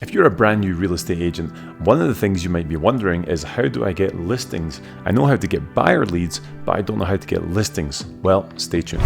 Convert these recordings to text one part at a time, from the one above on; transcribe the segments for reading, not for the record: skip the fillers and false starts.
If you're a brand new real estate agent, one of the things you might be wondering is, how do I get listings? I know how to get buyer leads, but I don't know how to get listings. Well, stay tuned.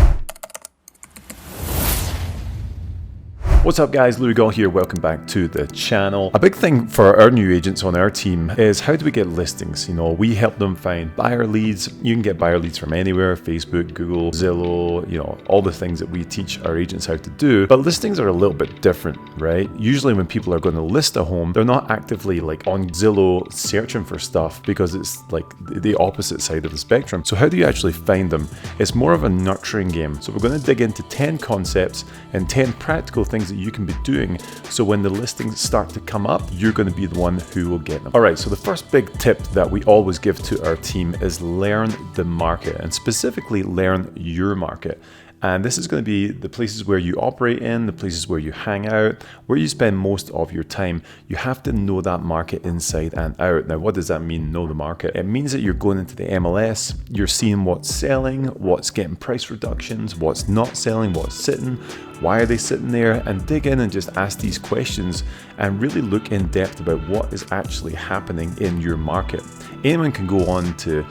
What's up guys, Louis Gall here, welcome back to the channel. A big thing for our new agents on our team is, how do we get listings? You know, we help them find buyer leads. You can get buyer leads from anywhere, Facebook, Google, Zillow, you know, all the things that we teach our agents how to do. But listings are a little bit different, right? Usually when people are going to list a home, they're not actively like on Zillow searching for stuff, because it's like the opposite side of the spectrum. So how do you actually find them? It's more of a nurturing game. So we're going to dig into 10 concepts and 10 practical things that you can be doing, so when the listings start to come up, you're going to be the one who will get them. All right, so the first big tip that we always give to our team is learn the market, and specifically learn your market. And this is going to be the places where you operate in, the places where you hang out, where you spend most of your time. You have to know that market inside and out. Now, what does that mean, know the market? It means that you're going into the MLS, you're seeing what's selling, what's getting price reductions, what's not selling, what's sitting, why are they sitting there, and dig in and just ask these questions and really look in depth about what is actually happening in your market. Anyone can go on to,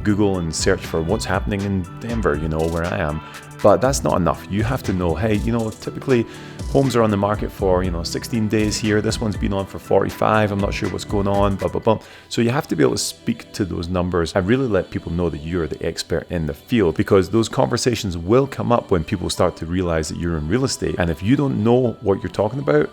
Google and search for what's happening in Denver, where I am. But that's not enough. You have to know, hey, typically homes are on the market for, 16 days here. This one's been on for 45. I'm not sure what's going on, blah, blah, blah. So you have to be able to speak to those numbers and really let people know that you're the expert in the field, because those conversations will come up when people start to realize that you're in real estate. And if you don't know what you're talking about,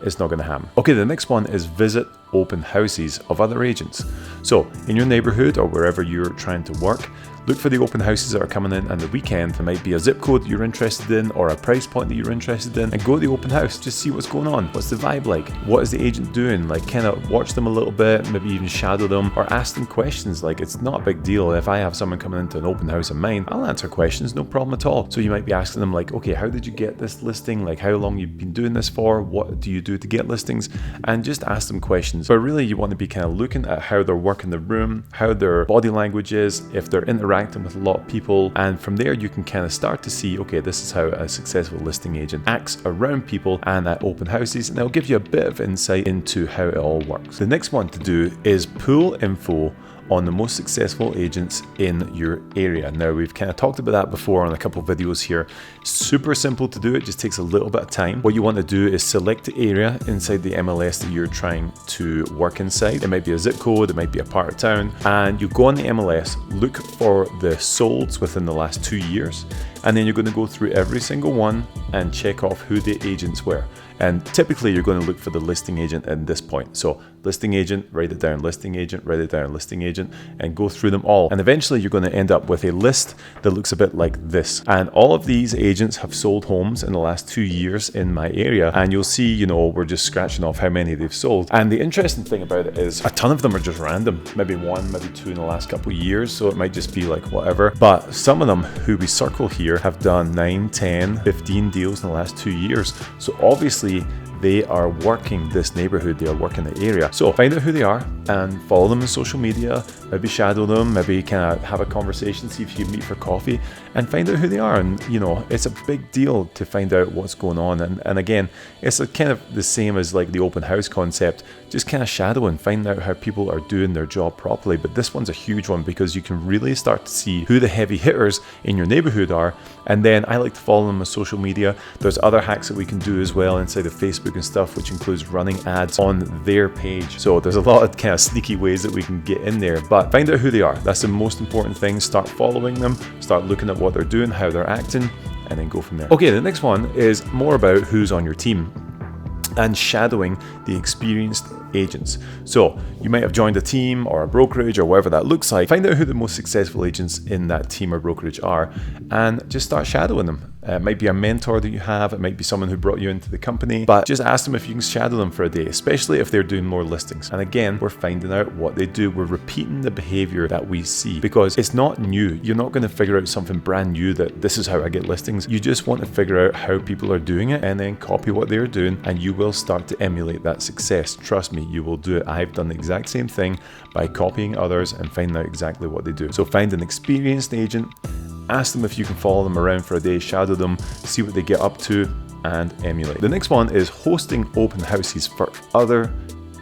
it's not going to happen. Okay, the next one is visit open houses of other agents. So in your neighborhood or wherever you're trying to work, look for the open houses that are coming in on the weekend. There might be a zip code that you're interested in or a price point that you're interested in, and go to the open house. Just see what's going on. What's the vibe like? What is the agent doing? Like, kind of watch them a little bit, maybe even shadow them or ask them questions. Like, it's not a big deal. If I have someone coming into an open house of mine, I'll answer questions, no problem at all. So you might be asking them like, okay, how did you get this listing? Like, how long you've been doing this for? What do you do to get listings? And just ask them questions. But really, you want to be kind of looking at how they're working the room, how their body language is, if they're interacting with a lot of people, and from there you can kind of start to see, okay, this is how a successful listing agent acts around people and at open houses, and they'll give you a bit of insight into how it all works. The next one to do is pull info on the most successful agents in your area. Now, we've kind of talked about that before on a couple of videos here. Super simple to do, it just takes a little bit of time. What you want to do is select the area inside the MLS that you're trying to work inside. It might be a zip code, it might be a part of town, and you go on the MLS, look for the solds within the last 2 years, and then you're going to go through every single one and check off who the agents were. And typically you're going to look for the listing agent at this point. So listing agent, write it down, listing agent, write it down, listing agent, and go through them all. And eventually you're going to end up with a list that looks a bit like this. And all of these agents have sold homes in the last 2 years in my area. And you'll see, we're just scratching off how many they've sold. And the interesting thing about it is a ton of them are just random. Maybe one, maybe two in the last couple of years. So it might just be like whatever. But some of them who we circle here have done 9, 10, 15 deals in the last 2 years. So obviously they are working this neighborhood, they are working the area. So find out who they are and follow them on social media, maybe shadow them, maybe kind of have a conversation, see if you meet for coffee, and find out who they are. And it's a big deal to find out what's going on. And again, it's kind of the same as like the open house concept, just kind of shadow and find out how people are doing their job properly. But this one's a huge one because you can really start to see who the heavy hitters in your neighborhood are. And then I like to follow them on social media. There's other hacks that we can do as well inside of Facebook and stuff, which includes running ads on their page. So there's a lot of kind of sneaky ways that we can get in there, but find out who they are. That's the most important thing. Start following them, start looking at what they're doing, how they're acting, and then go from there. Okay, the next one is more about who's on your team and shadowing the experienced agents. So you might have joined a team or a brokerage or whatever that looks like. Find out who the most successful agents in that team or brokerage are and just start shadowing them. It might be a mentor that you have, it might be someone who brought you into the company, but just ask them if you can shadow them for a day, especially if they're doing more listings. And again, we're finding out what they do. We're repeating the behavior that we see because it's not new. You're not going to figure out something brand new that this is how I get listings. You just want to figure out how people are doing it and then copy what they're doing, and you will start to emulate that success. Trust me, you will do it. I've done the exact same thing by copying others and finding out exactly what they do. So find an experienced agent, ask them if you can follow them around for a day, shadow them, see what they get up to, and emulate. The next one is hosting open houses for other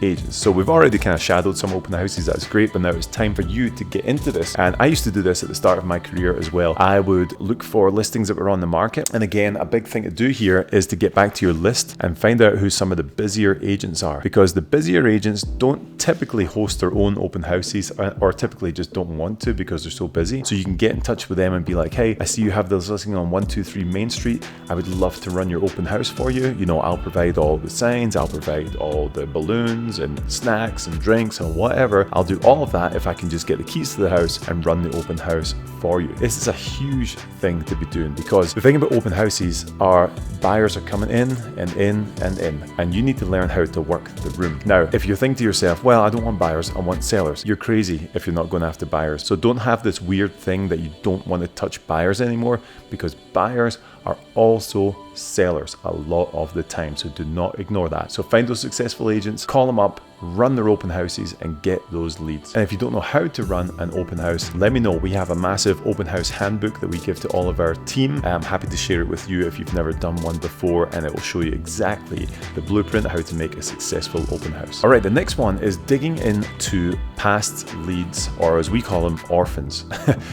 agents. So we've already kind of shadowed some open houses. That's great, but now it's time for you to get into this. And I used to do this at the start of my career as well. I would look for listings that were on the market. And again, a big thing to do here is to get back to your list and find out who some of the busier agents are, because the busier agents don't typically host their own open houses, or typically just don't want to because they're so busy. So you can get in touch with them and be like, hey, I see you have this listing on 123 Main Street. I would love to run your open house for you. You know, I'll provide all the signs, I'll provide all the balloons and snacks and drinks and whatever. I'll do all of that if I can just get the keys to the house and run the open house for you. This is a huge thing to be doing, because the thing about open houses are buyers are coming in and in and in, and you need to learn how to work the room. Now, if you think to yourself, well, I don't want buyers, I want sellers, you're crazy if you're not going after buyers. So don't have this weird thing that you don't want to touch buyers anymore, because buyers are also sellers a lot of the time. So do not ignore that. So find those successful agents, call them up, run their open houses and get those leads. And if you don't know how to run an open house, let me know. We have a massive open house handbook that we give to all of our team. I'm happy to share it with you if you've never done one before, and it will show you exactly the blueprint of how to make a successful open house. All right, the next one is digging into past leads, or as we call them, orphans.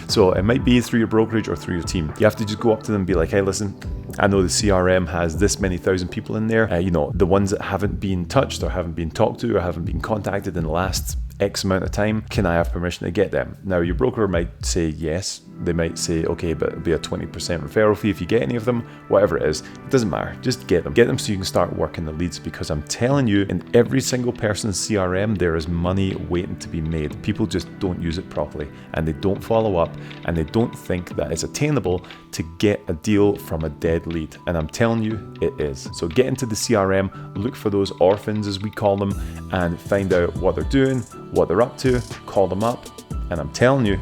So it might be through your brokerage or through your team. You have to just go up to them and be like, hey, listen, I know the CRM has this many thousand people in there. You know, the ones that haven't been touched or haven't been talked to or haven't been contacted in the last X amount of time, can I have permission to get them? Now, your broker might say yes. They might say, okay, but it'll be a 20% referral fee if you get any of them, whatever it is. It doesn't matter. Just get them. Get them so you can start working the leads, because I'm telling you, in every single person's CRM, there is money waiting to be made. People just don't use it properly, and they don't follow up, and they don't think that it's attainable to get a deal from a dead lead. And I'm telling you, it is. So get into the CRM, look for those orphans, as we call them, and find out what they're doing, what they're up to, call them up, and I'm telling you,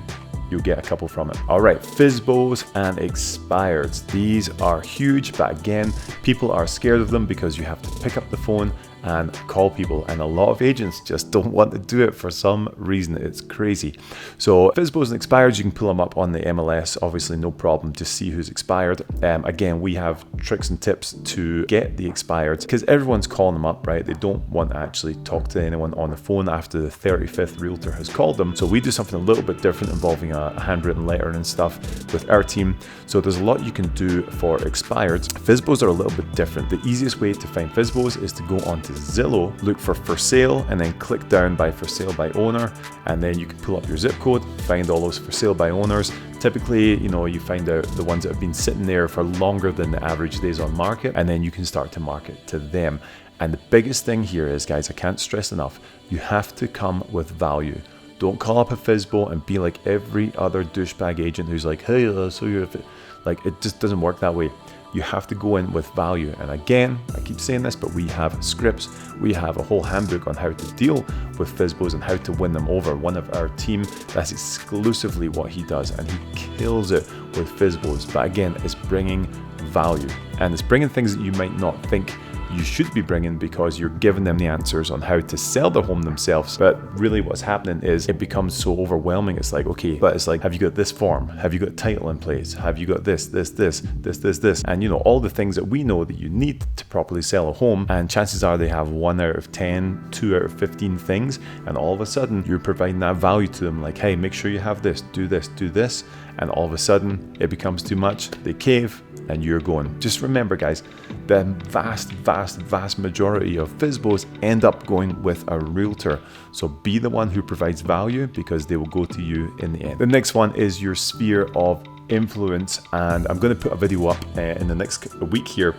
you'll get a couple from it. All right, FSBOs and expireds. These are huge, but again, people are scared of them because you have to pick up the phone and call people, and a lot of agents just don't want to do it for some reason. It's crazy. So FSBOs and expireds, you can pull them up on the MLS, obviously no problem, just see who's expired. Again, we have tricks and tips to get the expired, because everyone's calling them up, right? They don't want to actually talk to anyone on the phone after the 35th realtor has called them. So we do something a little bit different, involving a handwritten letter and stuff with our team. So there's a lot you can do for expireds. FSBOs are a little bit different. The easiest way to find FSBOs is to go onto Zillow, look for sale, and then click down by for sale by owner, and then you can pull up your zip code, find all those for sale by owners. Typically, you know, you find out the ones that have been sitting there for longer than the average days on market, and then you can start to market to them. And the biggest thing here is, guys, I can't stress enough, you have to come with value. Don't call up a FSBO and be like every other douchebag agent who's like, hey, so you're like, it just doesn't work that way. You have to go in with value. And again, I keep saying this, but we have scripts. We have a whole handbook on how to deal with FSBOs and how to win them over. One of our team, that's exclusively what he does, and he kills it with FSBOs. But again, it's bringing value, and it's bringing things that you might not think you should be bringing, because you're giving them the answers on how to sell their home themselves. But really what's happening is it becomes so overwhelming. It's like, okay, but it's like, have you got this form? Have you got title in place? Have you got this? And you know, all the things that we know that you need to properly sell a home. And chances are they have 1 out of 10, 2 out of 15 things. And all of a sudden you're providing that value to them. Like, hey, make sure you have this, do this, do this. And all of a sudden it becomes too much. They cave and you're going. Just remember, guys, the vast majority of FSBOs end up going with a realtor. So be the one who provides value, because they will go to you in the end. The next one is your sphere of influence, and I'm going to put a video up in the next week here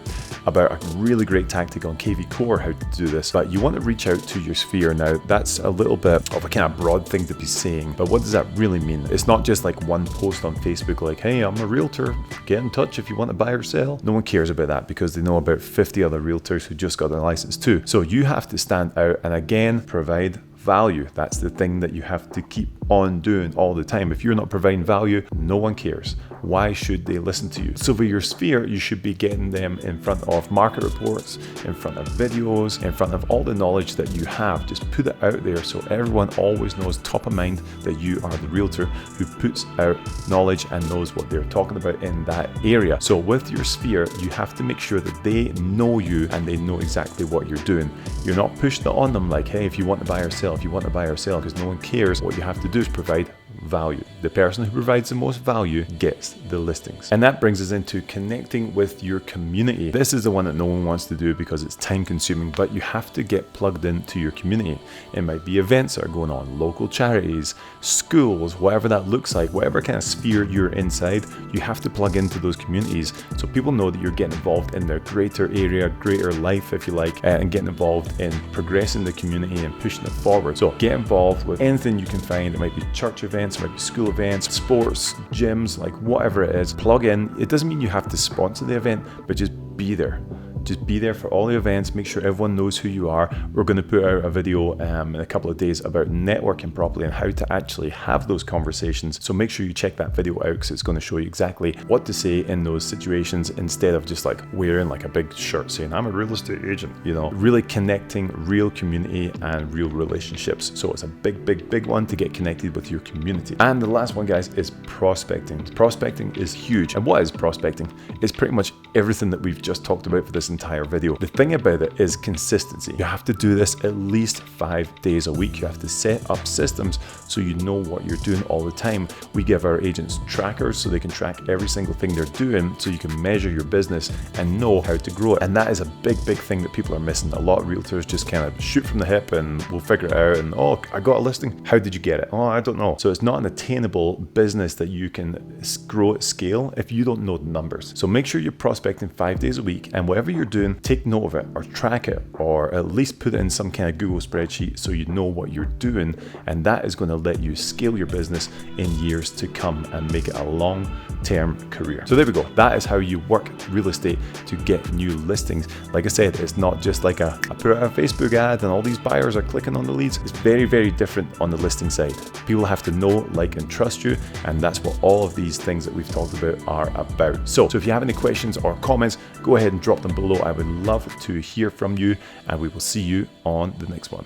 about a really great tactic on KV Core, how to do this. But you want to reach out to your sphere. Now, that's a little bit of a kind of broad thing to be saying, but what does that really mean? It's not just like one post on Facebook like, hey, I'm a realtor, get in touch if you want to buy or sell. No one cares about that, because they know about 50 other realtors who just got their license too. So you have to stand out and again provide value. That's the thing that you have to keep on doing all the time. If you're not providing value, no one cares. Why should they listen to you? So for your sphere, you should be getting them in front of market reports, in front of videos, in front of all the knowledge that you have. Just put it out there so everyone always knows top of mind that you are the realtor who puts out knowledge and knows what they're talking about in that area. So with your sphere, you have to make sure that they know you and they know exactly what you're doing. You're not pushing it on them like, hey, if you want to buy or sell, if you want to buy or sell, because no one cares. What you have to do is provide value. The person who provides the most value gets the listings. And that brings us into connecting with your community. This is the one that no one wants to do because it's time consuming, but you have to get plugged into your community. It might be events that are going on, local charities, schools, whatever that looks like, whatever kind of sphere you're inside, you have to plug into those communities so people know that you're getting involved in their greater area, greater life, if you like, and getting involved in progressing the community and pushing it forward. So get involved with anything you can find. It might be church events, it might be school events, sports, gyms, like whatever it is. Plug in. It doesn't mean you have to sponsor the event, but just be there. Just be there for all the events. Make sure everyone knows who you are. We're going to put out a video in a couple of days about networking properly and how to actually have those conversations. So make sure you check that video out because it's going to show you exactly what to say in those situations instead of just like wearing like a big shirt saying, I'm a real estate agent, you know, really connecting real community and real relationships. So it's a big one to get connected with your community. And the last one, guys, is prospecting. Prospecting is huge. And what is prospecting? It's pretty much everything that we've just talked about for this entire video. The thing about it is consistency. You have to do this at least 5 days a week. You have to set up systems so you know what you're doing all the time. We give our agents trackers so they can track every single thing they're doing so you can measure your business and know how to grow it. And that is a big thing that people are missing. A lot of realtors just kind of shoot from the hip and we'll figure it out and, oh, I got a listing. How did you get it? Oh, I don't know. So it's not an attainable business that you can grow at scale if you don't know the numbers. So make sure you're prospecting 5 days a week, and whatever you're doing, take note of it or track it or at least put it in some kind of Google spreadsheet so you know what you're doing, and that is going to let you scale your business in years to come and make it a long-term career. So there we go. That is how you work real estate to get new listings. Like I said, it's not just like I put out a Facebook ad and all these buyers are clicking on the leads. It's very different on the listing side. People have to know, like, and trust you, and that's what all of these things that we've talked about are about. So if you have any questions or comments, go ahead and drop them below. I would love to hear from you, and we will see you on the next one.